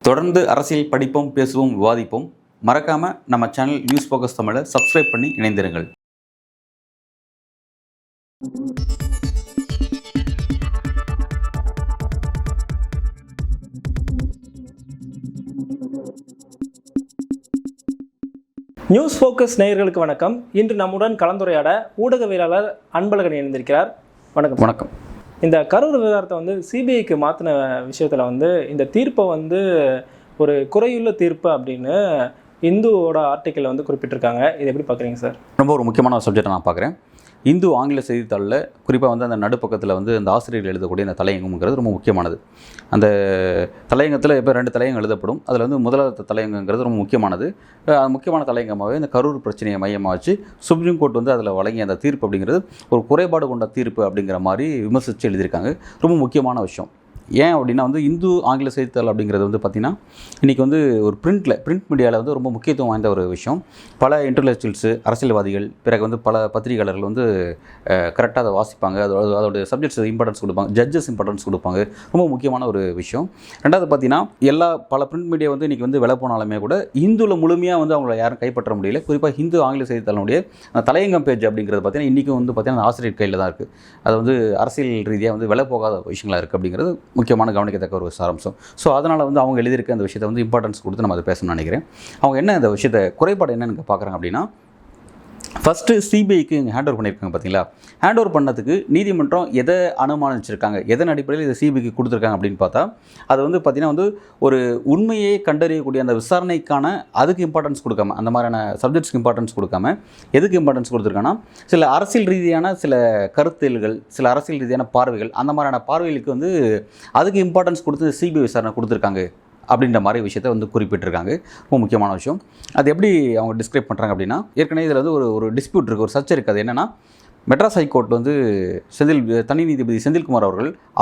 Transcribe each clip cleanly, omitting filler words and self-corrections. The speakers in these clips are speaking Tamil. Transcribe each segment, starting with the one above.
தொடர்ந்து அரசியல் படிப்போம், பேசுவோம், விவாதிப்போம். மறக்காம நம்ம சேனல் நியூஸ் ஃபோக்கஸ் தமிழை சப்ஸ்கிரைப் பண்ணி இணைந்திருங்கள். நியூஸ் ஃபோக்கஸ் நேயர்களுக்கு வணக்கம். இன்று நம்முடன் கலந்துரையாட ஊடகவியலாளர் அன்பழகன் இணைந்திருக்கிறார். வணக்கம். வணக்கம். இந்த கரூர் விவகாரத்தை சிபிஐக்கு மாற்றின விஷயத்தில் இந்த தீர்ப்பை ஒரு குறையுள்ள தீர்ப்பு அப்படின்னு இந்துவோட ஆர்டிக்கலில் குறிப்பிட்டிருக்காங்க. இதை எப்படி பார்க்குறீங்க சார்? ரொம்ப ஒரு முக்கியமான சப்ஜெக்டை நான் பார்க்குறேன். இந்து ஆங்கில செய்தித்தாளில் குறிப்பாக அந்த நடுப்பக்கத்தில் அந்த ஆசிரியர்கள் எழுதக்கூடிய அந்த தலையங்கம்ங்கிறது ரொம்ப முக்கியமானது. அந்த தலையங்கத்தில் இப்போ 2 தலையங்கம் எழுதப்படும். அதில் முதலாவது தலையங்கங்கிறது ரொம்ப முக்கியமானது. முக்கியமான தலையங்கமாகவே இந்த கரூர் பிரச்சனையை மையமாக வச்சு சுப்ரீம் கோர்ட் அதில் வழங்கிய அந்த தீர்ப்பு அப்படிங்கிறது ஒரு குறைபாடு கொண்ட தீர்ப்பு அப்படிங்கிற மாதிரி விமர்சித்து எழுதியிருக்காங்க. ரொம்ப முக்கியமான விஷயம். ஏன் அப்படின்னா இந்து ஆங்கில செய்தித்தாள் அப்படிங்கிறது பார்த்திங்கன்னா இன்றைக்கி ஒரு பிரிண்ட் மீடியாவில் ரொம்ப முக்கியத்துவம் வாய்ந்த ஒரு விஷயம். பல இன்டெலெக்சுவல்ஸு, அரசியல்வாதிகள், பிறகு பல பத்திரிகையாளர்கள் கரெக்டாக அதை வாசிப்பாங்க. அதோடைய சப்ஜெக்ட்ஸ் இம்பார்ட்டன்ஸ் கொடுப்பாங்க, ஜட்ஜஸ் இம்பார்ட்டன்ஸ் கொடுப்பாங்க. ரொம்ப முக்கியமான ஒரு விஷயம். ரெண்டாவது பார்த்திங்கன்னா பல பிரிண்ட் மீடியா இன்றைக்கி விலை போனாலுமே கூட இந்துவில் முழுமையாக அவங்கள யாரும் கைப்பற்ற முடியல. குறிப்பாக இந்து ஆங்கில செய்தித்தாளுடைய தலையங்கம் பேஜ் அப்படிங்கிறது பார்த்திங்கன்னா இன்றைக்கும் பார்த்திங்கன்னா ஆசிரியர் கையில் தான் இருக்குது. அது அரசியல் ரீதியாக விலை போகாத விஷயங்களாக இருக்குது அப்படிங்கிறது முக்கியமான கவனிக்கத்தக்க ஒரு சாராம்சம். ஸோ அதனால் அவங்க எழுதியிருக்க அந்த விஷயத்தை இம்பார்ட்டன்ஸ் கொடுத்து நம்ம அதை பேசணும்னு நினைக்கிறேன். அவங்க என்ன இந்த விஷயத்தை குறைபாடு என்னன்னு பார்க்குறாங்க அப்படின்னா, ஃபஸ்ட்டு சிபிஐக்கு இங்கே ஹேண்ட் ஓவர் பண்ணியிருக்காங்க. பார்த்தீங்களா, ஹேண்ட் ஓவர் பண்ணதுக்கு நீதிமன்றம் எதை அனுமானிச்சிருக்காங்க, எதன் அடிப்படையில் இதை சிபிஐக்கு கொடுத்துருக்காங்க அப்படின்னு பார்த்தா, அது பார்த்திங்கன்னா ஒரு உண்மையை கண்டறியக்கூடிய அந்த விசாரணைக்கான அதுக்கு இம்பார்ட்டன்ஸ் கொடுக்காம, அந்த மாதிரியான சப்ஜெக்ட்ஸ்க்கு இம்பார்ட்டன்ஸ் கொடுக்காம எதுக்கு இம்பார்ட்டன்ஸ் கொடுத்துருக்காங்கன்னா, சில அரசியல் ரீதியான சில கருத்தியல்கள், சில அரசியல் ரீதியான பார்வைகள், அந்த மாதிரியான பார்வைகளுக்கு அதுக்கு இம்பார்ட்டன்ஸ் கொடுத்து சிபிஐ விசாரணை கொடுத்துருக்காங்க அப்படின்ற மாதிரி விஷயத்தை குறிப்பிட்டிருக்காங்க. ரொம்ப முக்கியமான விஷயம். அது எப்படி அவங்க டிஸ்கிரைப் பண்ணுறாங்க அப்படின்னா, ஏற்கனவே இதில் ஒரு டிஸ்பியூட் இருக்குது, ஒரு சர்ச்சை இருக்குது. அது என்னென்னா, மெட்ராஸ் ஹைகோர்ட் தனி நீதிபதி செந்தில்குமார்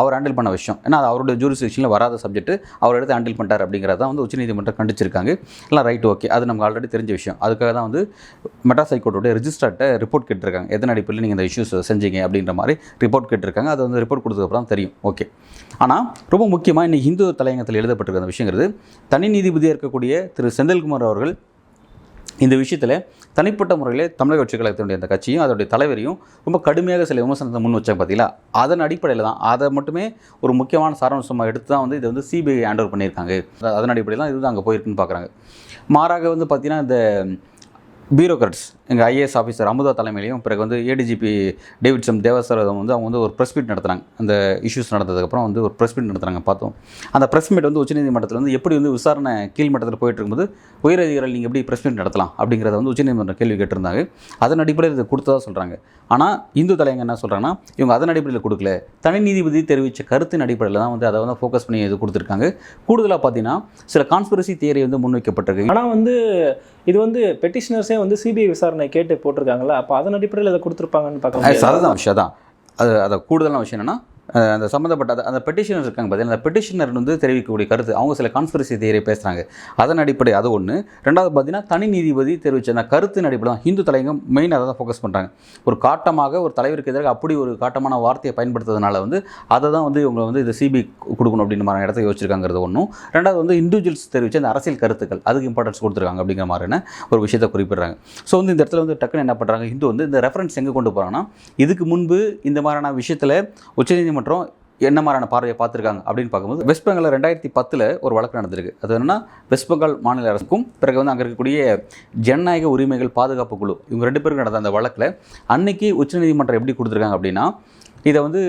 அவர் ஹேண்டில் பண்ண விஷயம். ஏன்னா அது அவருடைய ஜூரிஸ்டிக்ஷனில் வராத சப்ஜெக்ட் அவர் எடுத்து ஹேண்டில் பண்ணிட்டார் அப்படிங்கிறத உச்சநீதிமன்றம் கண்டிச்சிருக்காங்க. எல்லாம் ரைட், ஓகே, அது நமக்கு ஆல்ரெடி தெரிஞ்ச விஷயம். அதுக்காக தான் மெட்ராஸ் ஹைகோர்ட்டோடைய ரெஜிஸ்ட்ரார்ட்ட ரிப்போர்ட் கேட்டிருக்காங்க. எதன் அடிப்படையில் நீங்கள் இந்த இஷ்யூஸ் செஞ்சீங்க அப்படின்ற மாதிரி ரிப்போர்ட் கேட்டிருக்காங்க. அது ரிப்போர்ட் கொடுத்ததுக்கப்புறம் தான் தெரியும். ஓகே. ஆனால் ரொம்ப முக்கியமாக இன்றைக்கி இந்து தலையங்கத்தில் எழுதப்பட்டிருக்க அந்த விஷயங்கிறது, தனி நீதிபதியாக இருக்கக்கூடிய திரு செந்தில்குமார் அவர்கள் இந்த விஷயத்தில் தனிப்பட்ட முறையில் தமிழக வெற்றிக் கழகத்தினுடைய அந்த கட்சியும் அதோடைய தலைவரையும் ரொம்ப கடுமையாக சில விமர்சனத்தை முன் வச்சாங்க. பார்த்தீங்களா, அதன் அடிப்படையில் தான் அதை மட்டுமே ஒரு முக்கியமான சாராம்சமாக எடுத்து தான் இதை சிபிஐ ஹேண்ட் ஓவர் பண்ணியிருக்காங்க. அதன் அடிப்படையில் தான் இது அங்கே போயிருக்குன்னு பார்க்குறாங்க. மாறாக பார்த்திங்கன்னா இந்த பியூரோக்ராட்ஸ், எங்கள் ஐஏஎஸ் ஆஃபீஸர் அமுதா தலைமையிலையும், பிறகு ஏடிஜிபி டேவிட்சன் தேவசரம் அவங்க ஒரு ப்ரெஸ் மீட் நடத்துனாங்க. அந்த இஷ்யூஸ் நடந்ததுக்கப்புறம் ஒரு ப்ரெஸ் மீட் நடத்துனாங்க. பார்த்தோம் அந்த ப்ரெஸ் மீட் உச்சநீதிமன்றத்தில் எப்படி விசாரணை கீழ்மட்டத்தில் போயிட்டு இருக்கும்போது உயர் அதிகாரிகள் நீங்கள் எப்படி ப்ரெஸ் மீட் நடத்தலாம் அப்படிங்கிறத உச்சநீதிமன்றம் கேள்வி கேட்டிருந்தாங்க. அதன் அடிப்படையில் இதை கொடுத்ததாக சொல்கிறாங்க. ஆனால் இந்து தலைவங்க என்ன சொல்கிறாங்கன்னா, இவங்க அதன் அடிப்படையில் கொடுக்கல, தனி நீதிபதி தெரிவித்த கருத்தின் அடிப்படையில் தான் அதை ஃபோக்கஸ் பண்ணி இது கொடுத்துருக்காங்க. கூடுதலாக பார்த்தீங்கன்னா சில கான்ஸ்பிரசி தியரி முன்வைக்கப்பட்டிருக்கு. ஆனால் இது பெட்டிஷனர்ஸே சிபிஐ விசாரணை கேட்டு போட்டிருக்காங்களா, அப்போ அதன் அடிப்படையில் இதை கொடுத்துருப்பாங்கன்னு பார்க்கலாம். அதுதான் விஷயம் தான். அதை கூடுதலான விஷயம் என்னென்னா, அந்த சம்மந்தப்பட்ட அந்த பெட்டிஷனர் இருக்காங்க பார்த்தீங்கன்னா, அந்த பெட்டிஷனர் தெரிவிக்கக்கூடிய கருத்து அவங்க சில கான்ஸ்பிரசி தியரி பேசுகிறாங்க. அதன் அடிப்படை அது ஒன்று. ரெண்டாவது பார்த்தீங்கன்னா தனி நீதிபதி தெரிவித்த அந்த கருத்தின் அடிப்படை தான் இந்து தலைவங்க மெயின் அதை தான் ஃபோக்கஸ் பண்ணுறாங்க. ஒரு காட்டமாக ஒரு தலைவருக்கு எதிராக அப்படி ஒரு காட்டமான வார்த்தையை பயன்படுத்துறதுனால அதை தான் இவங்க இதை சிபிஐ கொடுக்கணும் அப்படின்ற மாதிரி இடத்த யோசிச்சிருக்காங்கிறது ஒன்றும். ரெண்டாவது இண்டிவிஜுவல்ஸ் தெரிவித்த அந்த அரசியல் கருத்துக்கள் அதுக்கு இம்பார்ட்டன்ஸ் கொடுத்துருக்காங்க அப்படிங்கிற மாதிரியான ஒரு விஷயத்தை குறிப்பிட்றாங்க. ஸோ இந்த இடத்துல டக்குன்னு என்ன பண்ணுறாங்க, இந்து இந்த ரெஃபரன்ஸ் எங்கே கொண்டு போகிறாங்கன்னா, இதுக்கு முன்பு இந்த மாதிரியான விஷயத்தில் உச்சநீதிமன்றம் என்ன மாதிரியான பார்வையை பார்த்துருக்காங்க அப்படின்னு பார்க்கும்போது, வெஸ்ட் பெங்காலில் 2010 ஒரு வழக்கு நடந்திருக்கு. அது என்னன்னா, வெஸ்ட் பெங்கால் மாநில அரசுக்கும் பிறகு அங்கே இருக்கக்கூடிய ஜனநாயக உரிமைகள் பாதுகாப்பு குழு இவங்க 2 பேருக்கு நடந்த அந்த வழக்கில் அன்னைக்கு உச்சநீதிமன்றம் எப்படி கொடுத்துருக்காங்க அப்படின்னா, இதை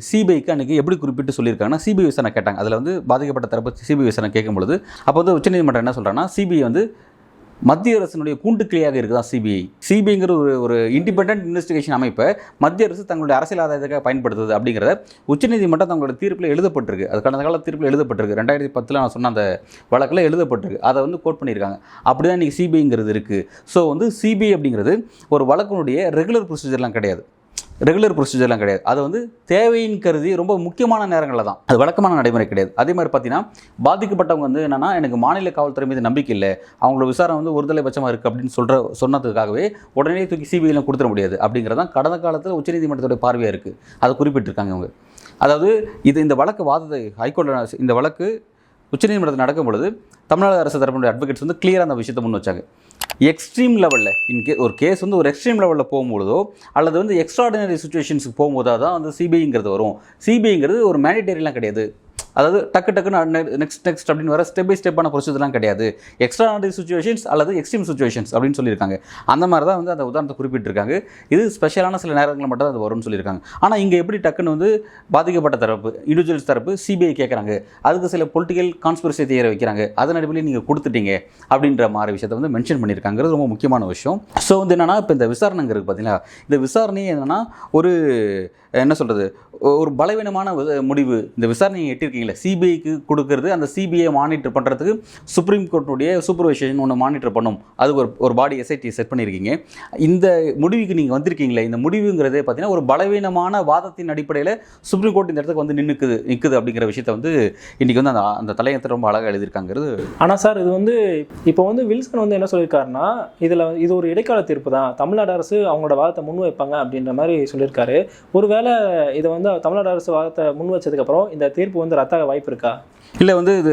சிபிஐக்கு அன்றைக்கி எப்படி குறிப்பிட்டு சொல்லியிருக்காங்கன்னா, சிபிஐ விசாரணை கேட்டாங்க. அதில் பாதிக்கப்பட்ட தரப்பு சிபிஐ விசாரணை கேட்கும்பொழுது அப்போ உச்சநீதிமன்றம் என்ன சொல்கிறாங்கன்னா, சிபிஐ மத்திய அரசினுடைய கூண்டுக்கிளியாக இருக்குதான் சிபிஐ. சிபிஐங்கிற ஒரு இண்டிபெண்டன்ட் இன்வெஸ்டிகேஷன் அமைப்பை மத்திய அரசு தங்களுடைய அரசியல் ஆதாயத்துக்காக பயன்படுத்துது அப்படிங்கிறத உச்சநீதிமன்றம் தங்களோட தீர்ப்பில் எழுதப்பட்டிருக்கு. அது கடந்த கால தீர்ப்பில் எழுதப்பட்டிருக்கு. 2010 நான் சொன்ன அந்த வழக்கில் எழுதப்பட்டிருக்கு. அதை கோட் பண்ணியிருக்காங்க. அப்படி தான் இன்றைக்கி சிபிஐங்கிறது இருக்குது. ஸோ சிபிஐ அப்படிங்கிறது ஒரு வழக்கினுடைய ரெகுலர் ப்ரொசீஜர்லாம் கிடையாது. அது தேவையின் கருதி ரொம்ப முக்கியமான நேரங்களில் தான். அது வழக்கமான நடைமுறை கிடையாது. அதே மாதிரி பார்த்தீங்கன்னா, பாதிக்கப்பட்டவங்க என்னன்னா, எனக்கு மாநில காவல்துறை மீது நம்பிக்கை இல்லை, அவங்களோட விசாரணை ஒருதலை பட்சமாக இருக்குது அப்படின்னு சொன்னதுக்காகவே உடனே தூக்கி சிபிஐயில் கொடுத்துட முடியாது அப்படிங்கிறதான் கடந்த காலத்தில் உச்சநீதிமன்றத்தோட பார்வையாக இருக்குது. அதை குறிப்பிட்டிருக்காங்க இவங்க. அதாவது இந்த வழக்கு ஹைகோர்ட்டில் இந்த வழக்கு உச்சநீதிமன்றத்தில் நடக்கும் பொழுது தமிழ்நாடு அரசு தரப்பினுடைய அட்வொகேட்ஸ் வந்து கிளியராக அந்த விஷயத்தை முன் வச்சாங்க. எக்ஸ்ட்ரீம் லெவலில் ஒரு கேஸ் வந்து ஒரு எக்ஸ்ட்ரீம் லெவலில் போகும்போதோ அல்லது வந்து எக்ஸ்ட்ராடினரி சுச்சுவேஷன்ஸுக்கு போகும்போதோ தான் வந்து சிபிஐங்கிறது வரும். சிபிஐங்கிறது ஒரு மேண்டிட்டரிலாம் கிடையாது. அதாவது டக்குன்னு நெக்ஸ்ட் அப்படின்னு வர ஸ்டெப் பை ஸ்டெப்பான ப்ரொசீஜர்லாம் கிடையாது. எக்ஸ்ட்ராடினரி சுச்சுவேஷன்ஸ் அல்லது எக்ஸ்ட்ரீம் சுச்சுவேஷன்ஸ் அப்படின்னு சொல்லியிருக்காங்க. அந்த மாதிரி தான் வந்து அந்த உதாரணத்தை குறிப்பிட்டிருக்காங்க. இது ஸ்பெஷலான சில நேரங்களில் மட்டும் தான் அது வரும்னு சொல்லியிருக்காங்க. ஆனால் இங்கே எப்படி டக்குன்னு வந்து பாதிக்கப்பட்ட தரப்பு இண்டிவிஜுவல்ஸ் தரப்பு சிபிஐ கேட்குறாங்க, அதுக்கு சில பொலிட்டிக்கல் கான்ஸ்பிரசி தியரி வைக்கிறாங்க, அதன் அடிப்படையில் நீங்கள் கொடுத்துட்டீங்க அப்படின்ற மாதிரி விஷயத்தை வந்து மென்ஷன் பண்ணியிருக்காங்கிறது ரொம்ப முக்கியமான விஷயம். ஸோ வந்து என்னென்னா இப்போ இந்த விசாரணைங்கிறது பார்த்தீங்கன்னா இந்த விசாரணையே என்னென்னா ஒரு என்ன சொல்கிறது ஒரு பலவீனமான முடிவு. இந்த விசாரணையை எட்டிருக்கீங்களே சிபிஐக்கு கொடுக்கறது, அந்த சிபிஐ மானிட்டர் பண்ணுறதுக்கு சுப்ரீம் கோர்ட்டுடைய சூப்பர்வைசேஷன் ஒன்று மானிட்டர் பண்ணும், அது ஒரு பாடி எஸ்ஐடி செட் பண்ணியிருக்கீங்க. இந்த முடிவுக்கு நீங்கள் வந்திருக்கீங்களே, இந்த முடிவுங்கிறதே பார்த்தீங்கன்னா ஒரு பலவீனமான வாதத்தின் அடிப்படையில் சுப்ரீம் கோர்ட் இந்த இடத்துக்கு வந்து நிற்குது அப்படிங்கிற விஷயத்தை வந்து இன்றைக்கி வந்து அந்த தலையத்தை ரொம்ப அழகாக எழுதியிருக்காங்கிறது. ஆனால் சார் இது வந்து இப்போ வந்து வில்சன் வந்து என்ன சொல்லியிருக்காருன்னா இது ஒரு இடைக்கால தீர்ப்பு தான், தமிழ்நாடு அரசு அவங்களோட வாதத்தை முன் வைப்பாங்க அப்படின்ற மாதிரி சொல்லியிருக்காரு. ஒருவேளை இதை வந்து தமிழ்நாடு அரசு வாதத்தை முன் வச்சதுக்கப்புறம் இந்த தீர்ப்பு வந்து ரத்தாக வாய்ப்பு இருக்கா? இல்லை வந்து இது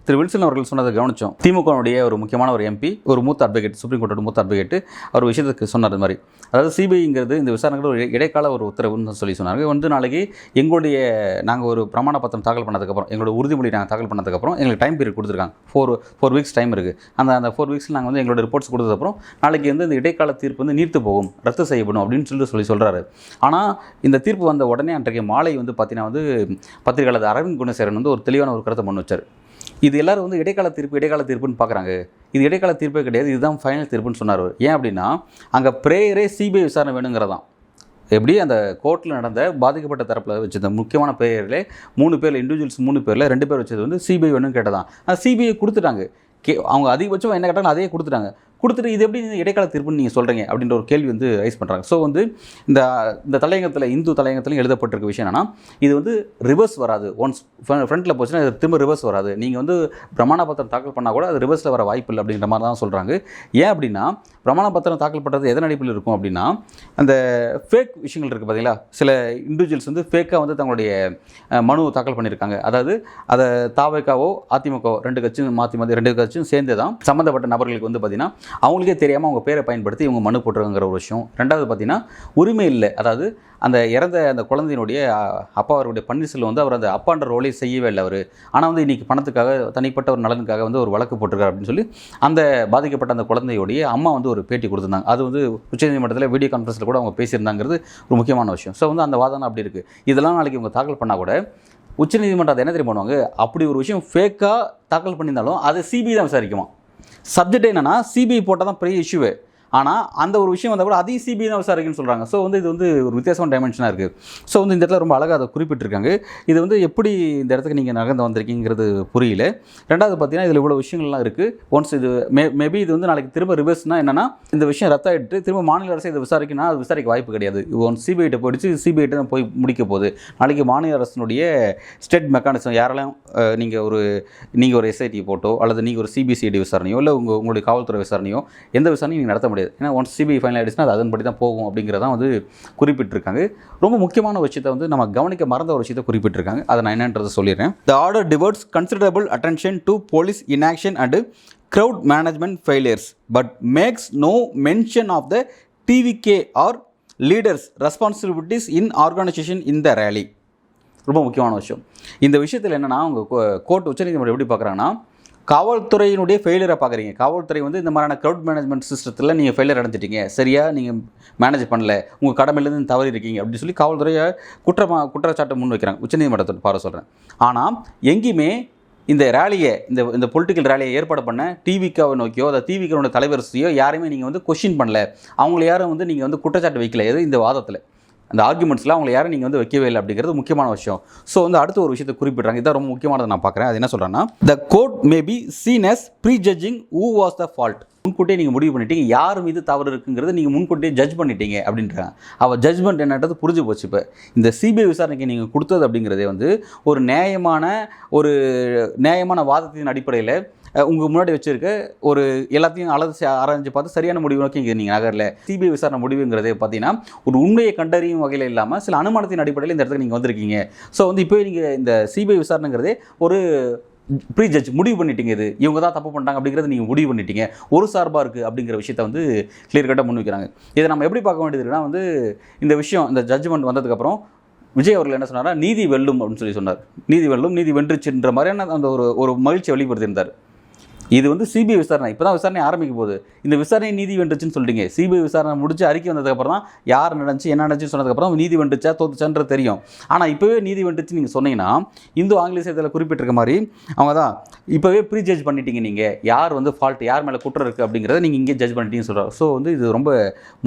திரு வில்சன் அவர்கள் சொன்னதை கவனித்தோம். திமுகவுடைய ஒரு முக்கியமான ஒரு எம்பி, ஒரு மூத்த அட்வொகேட், சுப்ரீம் கோர்ட்டோட மூத்த அட்வொகேட், அவர் விஷயத்துக்கு சொன்னார் மாதிரி. அதாவது சிபிஐங்கிறது இந்த விசாரணைகள் ஒரு இடைக்கால ஒரு உத்தரவுன்னு சொல்லி சொன்னாங்க. வந்து நாளைக்கு நாங்கள் ஒரு பிரமாண பத்திரம் தாக்கல் பண்ணதுக்கப்புறம், எங்களோட உறுதிமொழி நாங்கள் தாக்கல் பண்ணதுக்கப்புறம் எங்களுக்கு டைம் பீரியட் கொடுத்துருக்காங்க. ஃபோர் வீக்ஸ் டைம் இருக்குது. அந்த 4 வீக்ஸில் நாங்கள் வந்து எங்களோட ரிப்போர்ட்ஸ் கொடுத்ததுக்கப்புறம் நாளைக்கு வந்து இந்த இடைக்கால தீர்ப்பு வந்து நீர்த்து போகும், ரத்து செய்யப்படும் அப்படின்னு சொல்கிறாரு. ஆனால் இந்த தீர்ப்பு வந்த உடனே அன்றைக்கு மாலை வந்து பார்த்தீங்கன்னா வந்து பத்திரிகையாளர் அரவிந்த் குணசேகரன் வந்து ஒரு தெளிவான ஒரு கருத்தை முன் வச்சார். இது எல்லாரும் வந்து இடைக்கால தீர்ப்புன்னு பார்க்குறாங்க. இது இடைக்கால தீர்ப்பே கிடையாது, இதுதான் ஃபைனல் தீர்ப்புன்னு சொன்னார். ஏன் அப்படின்னா அங்கே ப்ரேயரே சிபிஐ விசாரணை வேணுங்கிறதான். எப்படி அந்த கோர்ட்டில் நடந்த பாதிக்கப்பட்ட தரப்பில் வச்சது முக்கியமான ப்ரேயரில் 3 பேரில் இண்டிவிஜுவல்ஸ் 3 பேரில் 2 பேர் வச்சது வந்து சிபிஐ வேணும்னு கேட்டதான். அது சிபிஐ கொடுத்துட்டாங்க. அவங்க அதிகபட்சம் என்ன கேட்டாலும் அதையே கொடுத்துட்டு இது எப்படி இடைக்கால தீர்ப்புன்னு நீங்கள் சொல்கிறீங்க அப்படின்ற ஒரு கேள்வி வந்து ரைஸ் பண்ணுறாங்க. ஸோ வந்து இந்த தலையங்கத்தில் இந்து தலையங்கத்திலையும் எழுதப்பட்டிருக்க விஷயம் என்னன்னா, இது வந்து ரிவர்ஸ் வராது. ஒன்ஸ் ஃப்ரண்ட்டில் போச்சுன்னா இது திரும்ப ரிவர்ஸ் வராது. நீங்கள் வந்து பிரமாண பத்திரம் தாக்கல் பண்ணால் கூட அது ரிவர்ஸில் வர வாய்ப்பு இல்லை அப்படின்ற மாதிரி தான் சொல்கிறாங்க. ஏன் அப்படின்னா பிரமாண பத்திரம் தாக்கல் பண்ணுறது எதன் அடிப்படையில் இருக்கும் அப்படின்னா, அந்த ஃபேக் விஷயங்கள் இருக்குது பார்த்தீங்களா, சில இண்டிவிஜுவல்ஸ் வந்து ஃபேக்காக வந்து தங்களுடைய மனு தாக்கல் பண்ணியிருக்காங்க. அதாவது அதை தாவேக்காவோ அதிமுகவோ 2 கட்சியும் மாற்றி 2 கட்சியும் சேர்ந்து தான் சம்மந்தப்பட்ட நபர்களுக்கு வந்து பார்த்தீங்கன்னா அவங்களுக்கே தெரியாமல் அவங்க பேரை பயன்படுத்தி இவங்க மனு போட்டுருங்கிற ஒரு விஷயம். ரெண்டாவது பார்த்தீங்கன்னா உரிமை இல்லை. அதாவது அந்த இறந்த அந்த குழந்தையினுடைய அப்பா அவருடைய பன்னீர்செல்வம் வந்து அவர் அந்த அப்பான்ற ரோலே செய்யவே இல்லை அவர். ஆனால் வந்து இன்றைக்கி பணத்துக்காக தனிப்பட்ட ஒரு நலனுக்காக வந்து ஒரு வழக்கு போட்டிருக்காரு அப்படின்னு சொல்லி அந்த பாதிக்கப்பட்ட அந்த குழந்தையோடைய அம்மா வந்து ஒரு பேட்டி கொடுத்துருந்தாங்க. அது வந்து உச்சநீதிமன்றத்தில் வீடியோ கான்ஃபரன்ஸில் கூட அவங்க பேசியிருந்தாங்கிறது ஒரு முக்கியமான விஷயம். ஸோ வந்து அந்த வாதம் அப்படி இருக்குது. இதெல்லாம் நாளைக்கு இவங்க தாக்கல் பண்ணால் கூட உச்சநீதிமன்றம் அதை என்ன தெரியும் பண்ணுவாங்க, அப்படி ஒரு விஷயம் ஃபேக்காக தாக்கல் பண்ணியிருந்தாலும் அதை சிபிஐ தான் விசாரிக்குமா. சப்ஜெக்ட் என்னன்னா சிபிஐ போட்டால் தான் பெரிய இஷ்யூவே. ஆனால் அந்த ஒரு விஷயம் வந்தால் கூட அதையும் சிபிஐ தான் விசாரிக்குன்னு சொல்கிறாங்க. ஸோ வந்து இது வந்து ஒரு வித்தியாசமான டைமென்ஷனாக இருக்குது. ஸோ வந்து இந்த இடத்துல ரொம்ப அழகாக அதை குறிப்பிட்டிருக்காங்க. இது வந்து எப்படி இந்த இடத்துக்கு நீங்கள் நகர்ந்து வந்திருக்கீங்கிறது புரியல. ரெண்டாவது பார்த்தீங்கன்னா இதில் இவ்வளோ விஷயங்கள்லாம் இருக்குது. ஒன்ஸ் இது மேபி இது வந்து நாளைக்கு திரும்ப ரிவர்ஸ்னால் என்னென்னா, இந்த விஷயம் ரத்தாயிட்டு திரும்ப மாநில அரசு இதை விசாரிக்கணும்னா அது விசாரிக்க வாய்ப்பு கிடையாது. ஒன்ஸ் சிபிஐட்ட போயிடுச்சு, சிபிஐட்ட தான் போய் முடிக்க போகுது. நாளைக்கு மாநில அரசினுடைய ஸ்டேட் மெக்கானிசம் யாரெல்லாம் நீங்கள் ஒரு எஸ்ஐடி போட்டோ அல்லது நீங்கள் ஒரு சிபிசிஐடி விசாரணையோ இல்லை உங்களுடைய காவல்துறை விசாரணையோ எந்த விசாரணையும் நீங்கள் நடத்த முடியாது. ஏன்னா ஒன்ஸ் சிபிஐ ஃபைனல் ஆகிடுச்சுன்னா அது அதன்படி தான் போகும் அப்படிங்கிறதான் வந்து குறிப்பிட்டிருக்காங்க. ரொம்ப முக்கியமான விஷயத்தை வந்து நம்ம கவனிக்க மறந்த ஒரு விஷயத்தை குறிப்பிட்டிருக்காங்க. அதை நான் என்னன்றதை சொல்லிடுறேன். The order diverts considerable attention to police inaction and crowd management failures but makes no mention of the TVK or leaders' responsibilities in organization in the rally. ரொம்ப முக்கியமான விஷயம். இந்த விஷயத்தில் என்னென்னா அவங்க கோர்ட் உச்சநீதிமன்றம் எப்படி பார்க்குறாங்கன்னா, காவல்துறையினுடைய ஃபெயிலியரை பார்க்குறீங்க. காவல்துறை வந்து இந்த மாதிரியான க்ரௌட் மேனேஜ்மெண்ட் சிஸ்டத்தில் நீங்கள் ஃபெயிலியர் அடைஞ்சிட்டீங்க, சரியாக நீங்கள் மேனேஜ் பண்ணல, உங்கள் கடமையிலேருந்து தவறி இருக்கீங்க அப்படின்னு சொல்லி காவல்துறையை குற்றச்சாட்டை முன் வைக்கிறாங்க. உச்சநீதிமன்றத்தை பார்வை சொல்கிறேன். ஆனால் எங்கேயுமே இந்த ரேலியை இந்த பொலிட்டிக்கல் ரேலியை ஏற்பாடு பண்ண டிவிக்காவை நோக்கியோ அதை டிவிக்கோட தலைவரசையோ யாரையுமே நீங்கள் வந்து கொஸ்டின் பண்ணல, அவங்கள யாரும் வந்து நீங்கள் வந்து குற்றச்சாட்டு வைக்கல. எது இந்த வாதத்தில் அந்த ஆர்குமெண்ட்ஸில் அவங்களை யாரும் நீங்கள் வந்து வைக்கவே இல்லை அப்படிங்கிறது முக்கியமான விஷயம். ஸோ வந்து அடுத்த ஒரு விஷயத்தை குறிப்பிட்றாங்க. இதான் ரொம்ப முக்கியமானதை நான் பார்க்குறேன். அது என்ன சொல்கிறேன்னா, the court may be seen as prejudging who was the fault. முன்கூட்டியே நீங்கள் முடிவு பண்ணிட்டீங்க யார் மீது தவறு இருக்குங்கிறது நீங்கள் முன்கூட்டியே ஜட்ஜ் பண்ணிட்டீங்க அப்படின்றாங்க. அவள் ஜட்ஜ்மெண்ட் என்னன்றது புரிஞ்சு போச்சு. இப்போ இந்த சிபிஐ விசாரணைக்கு நீங்கள் கொடுத்தது அப்படிங்கிறதே வந்து ஒரு நியாயமான வாதத்தின் அடிப்படையில் உங்களுக்கு முன்னாடி வச்சுருக்க ஒரு எல்லாத்தையும் ஆராய்ஞ்சு பார்த்து சரியான முடிவு நோக்கி இங்கே நீங்கள் நகரில் சிபிஐ விசாரணை முடிவுங்கிறதே பார்த்தீங்கன்னா ஒரு உண்மையை கண்டறியும் வகையில் இல்லாமல் சில அனுமானத்தின் அடிப்படையில் இந்த இடத்துக்கு நீங்கள் வந்திருக்கீங்க. ஸோ வந்து இப்போ நீங்கள் இந்த சிபிஐ விசாரணைங்கிறதே ஒரு ப்ரீ ஜட்ஜ் முடிவு பண்ணிட்டீங்க, இது இவங்க தான் தப்பு பண்ணிட்டாங்க அப்படிங்கிறது நீங்கள் முடிவு பண்ணிட்டீங்க, ஒரு சார்பாக இருக்குது அப்படிங்கிற விஷயத்தை வந்து கிளியர் கட்டாக முன்வைக்கிறாங்க. இதை நம்ம எப்படி பார்க்க வேண்டியது இருக்குன்னா வந்து இந்த விஷயம் இந்த ஜட்ஜ்மெண்ட் வந்ததுக்கப்புறம் விஜய் அவர்கள் என்ன சொன்னாரா, நீதி வெல்லும் அப்படின்னு சொன்னார். நீதி வெல்லும், நீதி வென்றுச்சுன்ற மாதிரியான அந்த ஒரு மகிழ்ச்சியை வெளிப்படுத்தியிருந்தார். இது வந்து சிபிஐ விசாரணை, இப்போ தான் விசாரணை ஆரம்பிக்க போகுது. இந்த விசாரணை நீதி வென்றுச்சுன்னு சொல்லிட்டீங்க. சிபிஐ விசாரணை முடிச்சு அறிக்கை வந்ததுக்கப்புறம் தான் யார் நடந்துச்சு என்ன நடந்துச்சு சொன்னதுக்கப்புறம் நீதி வென்றுச்சா தோத்துச்சான்றது தெரியும். ஆனால் இப்போவே நீதி வென்றுச்சு நீங்கள் சொன்னீங்கன்னா இந்து ஆங்கில செய்தியில் குறிப்பிட்டிருக்க மாதிரி அவங்க தான் இப்போவே ப்ரீ ஜட்ஜ் பண்ணிட்டீங்க. நீங்கள் யார் வந்து ஃபால்ட், யார் மேலே குற்றம் இருக்குது அப்படிங்கிறத நீங்கள் இங்கே ஜட்ஜ் பண்ணிட்டீங்கன்னு சொல்கிறார். ஸோ வந்து இது ரொம்ப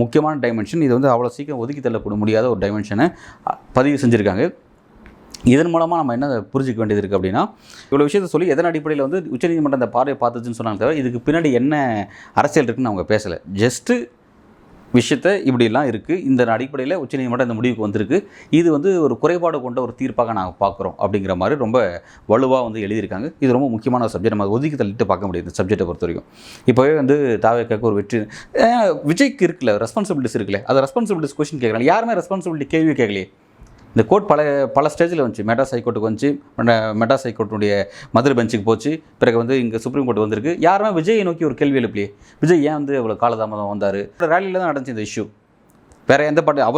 முக்கியமான டைமென்ஷன். இது வந்து அவ்வளோ சீக்கிரம் ஒதுக்கி தள்ளப்பட முடியாத ஒரு டைமென்ஷனை பதிவு செஞ்சுருக்காங்க. இதன் மூலமாக நம்ம என்ன புரிஞ்சிக்க வேண்டியது இருக்குது அப்படின்னா, இவ்வளோ விஷயத்தை சொல்லி எதன் அடிப்படையில் வந்து உச்சநீதிமன்றம் அந்த பார்வையை பார்த்துச்சுன்னு சொன்னாங்க தவிர இதுக்கு பின்னாடி என்ன அரசியல் இருக்குன்னு அவங்க பேசலை. ஜஸ்ட்டு விஷயத்தை இப்படிலாம் இருக்குது, இந்த அடிப்படையில் உச்சநீதிமன்றம் இந்த முடிவுக்கு வந்திருக்கு, இது வந்து ஒரு குறைபாடு கொண்ட ஒரு தீர்ப்பாக நாங்கள் பார்க்குறோம் அப்படிங்கிற மாதிரி ரொம்ப வலுவாக வந்து எழுதியிருக்காங்க. இது ரொம்ப முக்கியமான ஒரு சப்ஜெக்ட், நம்ம ஒதுக்கி தள்ளிட்டு பார்க்க முடியாது இந்த சப்ஜெக்டை பொறுத்த வரைக்கும். இப்போவே வந்து தாவேக்காக்கு ஒரு வெற்றி விஜய்க்கு இருக்குல்ல, ரெஸ்பான்சிபிலிட்டிஸ் இருக்குல்ல, அது ரெஸ்பான்சிபிலிட்டிஸ் கொஸ்டின் கேட்குறாங்க. யாருமே ரெஸ்பான்சிபிலிட்டி கேள்வி கேட்கலையே. இந்த கோர்ட் பல ஸ்டேஜில் வந்துச்சு. மெட்ராஸ் ஹைகோர்ட்டுக்கு வந்துச்சு, மெட்ராஸ் ஹைகோர்ட்டுடைய மதுரை பெஞ்சுக்கு போச்சு, பிறகு வந்து இங்கே சுப்ரீம் கோர்ட் வந்திருக்கு. யாருமே விஜயை நோக்கி ஒரு கேள்வி எழுப்பலையே. விஜய் ஏன் வந்து அவ்வளோ காலதாமதம் வந்தார்? ரேலியில் தான் நடந்துச்சு இந்த இஷ்யூ. வேறு எந்த பாட்டு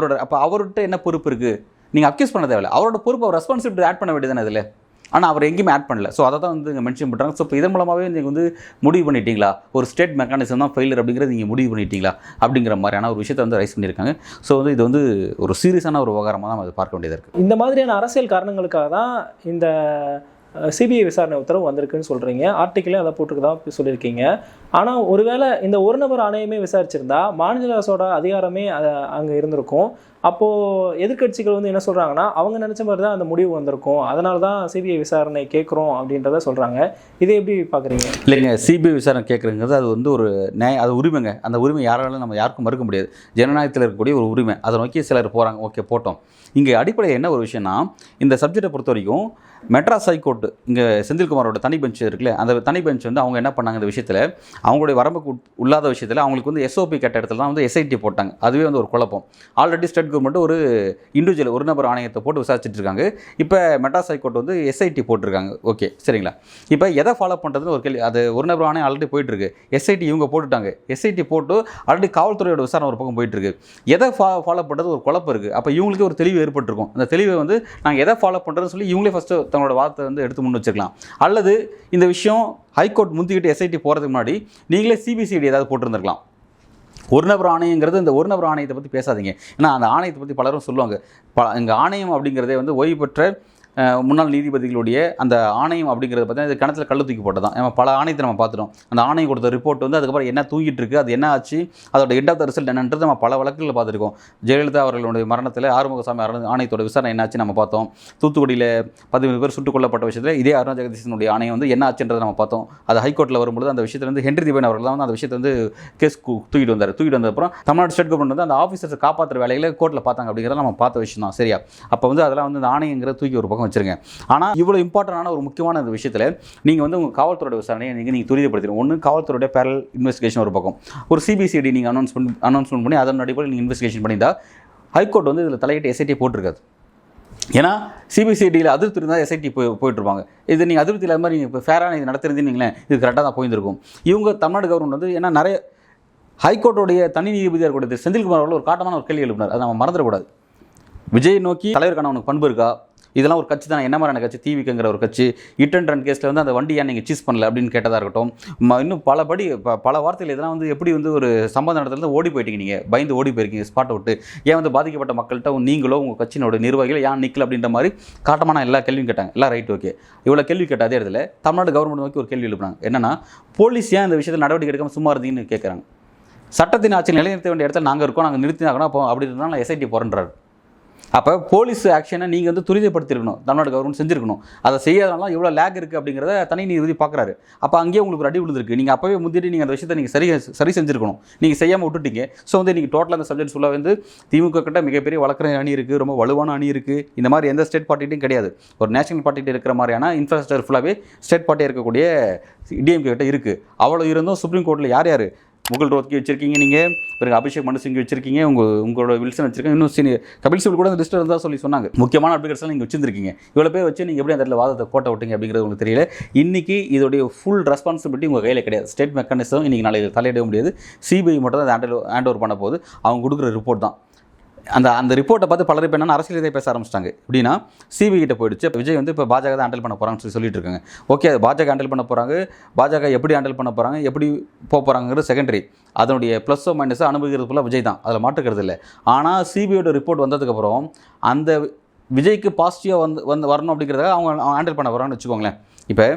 அவர்கிட்ட என்ன பொறுப்பு இருக்குது? நீங்கள் அக்யூஸ் பண்ண தேவையில்லை. அவரோட பொறுப்பு, அவர் ரெஸ்பான்சிபிலிட்டி ஆட் பண்ண வேண்டியதானே இதில். ஆனால் அவர் எங்கேயுமே ஆட் பண்ணல. ஸோ அதை தான் வந்து இங்கே மென்ஷன் பண்ணுறாங்க. ஸோ இப்போ இதன் மூலமாகவே நீங்கள் வந்து முடிவு பண்ணிட்டீங்களா, ஒரு ஸ்டேட் மெக்கானிசம் தான் ஃபெயிலியர் அப்படிங்கிறது நீங்கள் முடிவு பண்ணிட்டீங்களா அப்படிங்கிற மாதிரியான ஒரு விஷயத்தை வந்து ரைஸ் பண்ணியிருக்காங்க. ஸோ வந்து இது வந்து ஒரு சீரியஸான ஒரு விவகாரமாக தான் அது பார்க்க வேண்டியதாக இருக்குது. இந்த மாதிரியான அரசியல் காரணங்களுக்காக தான் இந்த சிபிஐ விசாரணை உத்தரவு வந்திருக்குன்னு சொல்கிறீங்க. ஆர்டிக்கிளே அதை போட்டுருக்குதான் சொல்லியிருக்கீங்க. ஆனால் ஒருவேளை இந்த ஒரு நபர் ஆணையமே விசாரிச்சிருந்தா மாநில அரசோட அதிகாரமே அங்கே இருந்திருக்கும். அப்போது எதிர்க்கட்சிகள் வந்து என்ன சொல்கிறாங்கன்னா, அவங்க நினச்ச மாதிரி தான் அந்த முடிவு வந்திருக்கும், அதனால தான் சிபிஐ விசாரணை கேட்குறோம் அப்படின்றத சொல்கிறாங்க. இதை எப்படி பார்க்குறீங்க? இல்லைங்க, சிபிஐ விசாரணை கேட்குறங்கிறது அது வந்து ஒரு அது உரிமைங்க. அந்த உரிமை யாராலும் நம்ம யாருக்கும் மறுக்க முடியாது. ஜனநாயகத்தில் இருக்கக்கூடிய ஒரு உரிமை. அதை நோக்கி சிலர் போகிறாங்க. ஓகே, போட்டோம். இங்கே அடிப்படையில் என்ன ஒரு விஷயம்னா, இந்த சப்ஜெக்டை பொறுத்த வரைக்கும் மெட்ராஸ் ஹைகோர்ட்டு இங்கே செந்தில்குமாரோட தனி பெஞ்ச் இருக்குல்ல, அந்த தனி பெஞ்ச் வந்து அவங்க என்ன பண்ணாங்க, இந்த விஷயத்தில் அவங்களுடைய வரம்புக்கு உள்ளாத விஷயத்தில் அவங்களுக்கு வந்து எஸ்ஓபி கேட்ட இடத்துல தான் வந்து எஸ்ஐடி போட்டாங்க. அதுவே வந்து ஒரு குழப்பம். ஆல்ரெடி ஸ்டேட் கவர்மெண்ட் ஒரு இண்டிவிஜுவல் ஒரு நபர் ஆணையத்தை போட்டு விசாரிச்சுட்டு இருக்காங்க. இப்போ மெட்ராஸ் ஹைகோர்ட் வந்து எஸ்ஐடி போட்டிருக்காங்க. ஓகே, சரிங்களா. இப்போ எதை ஃபாலோ பண்ணுறதுன்னு ஒரு கேள்வி. அது ஒரு நபர் ஆணையம் ஆல்ரெடி போயிட்டுருக்கு. எஸ்ஐடி இவங்க போட்டுட்டாங்க. எஸ்ஐடி போட்டு ஆல்ரெடி காவல்துறையோட விசாரணை ஒரு பக்கம் போயிட்டுருக்கு. எதை ஃபாலோ பண்ணுறது ஒரு குழப்பம் இருக்குது. அப்போ இவங்களுக்கு ஒரு தெளிவு ஏற்பட்டிருக்கும். அந்த தெளிவை வந்து நாங்கள் எதை ஃபாலோ பண்ணுறதுன்னு சொல்லி இவங்களே ஃபஸ்ட்டு தங்களோட வார்த்தை வந்து எடுத்து முன் வச்சுக்கலாம். அல்லது இந்த விஷயம் ஹைகோர்ட் முந்திக்கிட்டு எஸ்ஐடி போகிறதுக்கு முன்னாடி நீங்களே சிபிசிஐடி ஏதாவது போட்டிருந்துருக்கலாம். ஒரு நபர் ஆணையங்கிறது, இந்த ஒரு நபர் ஆணையத்தை பற்றி பேசாதீங்க. ஏன்னா அந்த ஆணையத்தை பற்றி பலரும் சொல்லுவாங்க. இங்கே ஆணையம் அப்படிங்கிறதே வந்து ஓய்வு பெற்ற முன்னாள் நீதிபதிகளுடைய அந்த ஆணையம் அப்படிங்கிறத பார்த்தீங்கன்னா இது கிணத்துல கல் தூக்கி போட்டது தான். நம்ம பல ஆணையத்தை நம்ம பார்த்துட்டோம். அந்த ஆணையம் கொடுத்த ரிப்போர்ட் வந்து அதுக்கப்புறம் என்ன தூங்கிட்டு இருக்குது, அது என்ன ஆச்சு, அதோட எண்ட் ஆஃப் த ரிசல்ட் என்னன்றது நம்ம பல வழக்குகளில் பார்த்துருக்கோம். ஜெயலலிதா அவர்களுடைய மரணத்தில் ஆறுமுகசாமி ஆணையத்தோட விசாரணை என்னாச்சு நம்ம பார்த்தோம். தூத்துக்குடியில் 17 பேர் சுட்டுக் கொல்லப்பட்ட விஷயத்தில் இதே அருணா ஜெகதீசனுடைய ஆணையம் வந்து என்ன ஆச்சுன்றதை நம்ம பார்த்தோம். அது ஹைகோர்ட்டில் வரும்பொழுது அந்த விஷயத்தில் வந்து ஹென்றி தீபன் அவர்கள் தான் வந்து அந்த விஷயத்தை வந்து கேஸ் தூக்கிட்டு வந்தார். தூக்கிட்டு வந்ததுக்கப்புறம் தமிழ்நாடு ஸ்டேட் கவர்மெண்ட் வந்து அந்த ஆஃபீஸர்ஸை காப்பாற்றுற வேலைகளை கோர்ட்டில் பார்த்தாங்க அப்படிங்கிறத நம்ம பார்த்த விஷயம் தான். சரியா? அப்போ வந்து அதெல்லாம் வந்து அந்த ஆணையங்கிற தூக்கி ஒரு பக்கம் வச்சுருங்க. ஆனால் இவ்வளோ இம்பார்ட்டண்டான ஒரு முக்கியமான விஷயத்தில் நீங்கள் வந்து உங்கள் காவல்துறையோட விசாரணையை நீங்கள் துரிதப்படுத்திடும். ஒன்று காவல்துறையோட பேரல் இன்வெஸ்டிகேஷன் ஒரு பக்கம், ஒரு சிபிசிஐடி நீங்கள் அனௌன்ஸ்மெண்ட் பண்ணி அதன் அடிப்படையில் நீங்கள் இன்வெஸ்டிகேஷன் பண்ணியிருந்தால் ஹைகோர்ட் வந்து இதில் தலையிட்டு எஸ்ஐடி போட்டிருக்காது. ஏன்னா சிபிசிஐடியில் அதிருப்தி இருந்தால் எஸ்ஐடி போயிட்டுருப்பாங்க. இது நீங்கள் அதிருப்தி இல்லாத மாதிரி நீங்கள் இப்போ ஃபேரான இது நடத்திருந்தீங்களேன், இது கரெக்டாக தான் போயிருக்கும். இவங்க தமிழ்நாடு கவர்மெண்ட் வந்து ஏன்னா நிறைய ஹைகோர்ட்டுடைய தனி நீதிபதியாக இருக்கக்கூடிய செந்தில்குமார் அவர்கள் ஒரு காட்டமான ஒரு கேள்வி எழுப்பினார். அதை நம்ம மறந்துடக்கூடாது. விஜய் நோக்கி தலைவருக்கான அவனுக்கு பண்பு இருக்கா, இதெல்லாம் ஒரு கட்சி தான், என்ன மாதிரியான கட்சி, டிவிக்குங்கிற ஒரு கட்சி, இட் அண்ட் ரன் கேஸில் வந்து அந்த வண்டி ஏன் நீங்கள் சீஸ் பண்ணல அப்படின்னு கேட்டதாக இருக்கட்டும். இன்னும் பல வார்த்தைகள் இதெல்லாம் வந்து எப்படி வந்து ஒரு சம்பந்த இடத்துல ஓடி போயிட்டீங்க, நீங்கள் பயந்து ஓடி போயிருக்கீங்க ஸ்பாட்டை விட்டு, ஏன் வந்து பாதிக்கப்பட்ட மக்கள்கிட்ட நீங்களோ உங்கள் கட்சியினோட நிர்வாகிகள் ஏன் நிற்கல அப்படின்ற மாதிரி காட்டமான எல்லா கேள்வியும் கேட்டாங்க. எல்லாம் ரைட், ஓகே. இவ்வளோ கேள்வி கேட்ட அதே இடத்துல தமிழ்நாடு கவர்மெண்ட் நோக்கி ஒரு கேள்வி எழுப்புனாங்க. என்னன்னா, போலீஸ் ஏன் இந்த விஷயத்தில் நடவடிக்கை எடுக்காமல் சும்மா இருந்தீங்கன்னு கேட்குறாங்க. சட்டத்தின் ஆட்சியை நிலைநிறுத்த வேண்டிய இடத்துல நாங்கள் இருக்கோம், நாங்கள் நிறுத்தினாங்கன்னா அப்போ அப்படி இருந்தால் நான் எஸ்ஐடி போகிறேன்றாரு. அப்போ போலீஸ் ஆக்ஷனை நீங்கள் வந்து துரிதப்படுத்திருக்கணும், தமிழ்நாடு கவர்மெண்ட் செஞ்சுருக்கணும். அதை செய்யாதனால எவ்வளோ லேக் இருக்குது அப்படிங்கிறத தனி நீதிபதி பார்க்குறாரு. அப்போ அங்கேயே உங்களுக்கு ஒரு அடி விழுந்திருக்கு. நீங்கள் அப்போவே முந்திட்டு நீங்கள் அந்த விஷயத்தை நீங்கள் சரி செஞ்சுருக்கணும். நீங்கள் செய்யாமல் விட்டுட்டீங்க. ஸோ வந்து நீங்கள் டோட்டலாக அந்த சப்ஜெக்ட் ஃபுல்லாக வந்து திமுக கிட்ட மிகப்பெரிய வழக்கிற அணி இருக்குது, ரொம்ப வலுவான அணி இருக்குது. இந்த மாதிரி எந்த ஸ்டேட் பார்ட்டிகிட்டையும் கிடையாது. ஒரு நேஷனல் பார்ட்டிகிட்ட இருக்கிற மாதிரியான இன்ஃப்ராஸ்ட்ரக்சர் ஃபுல்லாகவே ஸ்டேட் பார்ட்டியாக இருக்கக்கூடிய டிஎம்கே கிட்ட இருக்குது. அவ்வளோ இருந்தும் சுப்ரீம் கோர்ட்டில் யார் முகுல் ரோத்கி வச்சிருக்கீங்க நீங்கள், பிறகு அபிஷேக் மனு சிங் வச்சிருக்கீங்க, உங்களோட வில்சன் வச்சிருக்கீங்க, இன்னும் சீனியர் கபில் சிபில் கூட அந்த லிஸ்ட்டில் இருந்தால் சொன்னாங்க. முக்கியமான அட்வொகேட்ஸ்லாம் நீங்கள் வச்சிருக்கீங்க. இவ்வளோ பேர் வச்சு நீங்கள் எப்படி அந்த இடத்துல வாதத்தை கோட்டை விட்டீங்க அப்படிங்கிறது உங்களுக்கு தெரியல. இன்றைக்கி இதோடைய ஃபுல் ரெஸ்பான்சிபிலிட்டி உங்கள் கையில் கிடையாது. ஸ்டேட் மெக்கானிசம் இன்றைக்கி நாளைக்கு தலையிட முடியாது. சிபிஐ மட்டும் தான் அதை ஹேண்ட் ஓவர் பண்ண போது அவங்க கொடுக்குற ரிப்போர்ட் தான். அந்த ரிப்போர்ட்டை பார்த்து பலர் இப்போ என்னென்ன அரசியல் இதை பேச ஆரம்பிச்சிட்டாங்க. எப்படின்னா சிபிஐ கிட்ட போயிடுச்சு, விஜய் வந்து இப்போ பாஜக தான் ஹேண்டில் பண்ண போகிறாங்கன்னு சொல்லிட்டு இருக்காங்க. ஓகே, அது பாஜக ஹேண்டில் பண்ண போகிறாங்க, பாஜக எப்படி ஹேண்டில் பண்ண போகிறாங்க, எப்படி போகிறாங்கிறது செகண்டரி. அதனுடைய ப்ளஸ்ஸோ மைனஸோ அனுபவிக்கிறதுக்குள்ள விஜய் தான், அதில் மாட்டுக்கிறது இல்லை. ஆனால் சிபிஐயோட ரிப்போர்ட் வந்ததுக்கப்புறம் அந்த விஜய்க்கு பாசிட்டிவாக வந்து வரணும் அப்படிங்கிறத அவங்க ஹேண்டில் பண்ண போகிறாங்கன்னு வச்சுக்கோங்களேன். இப்போ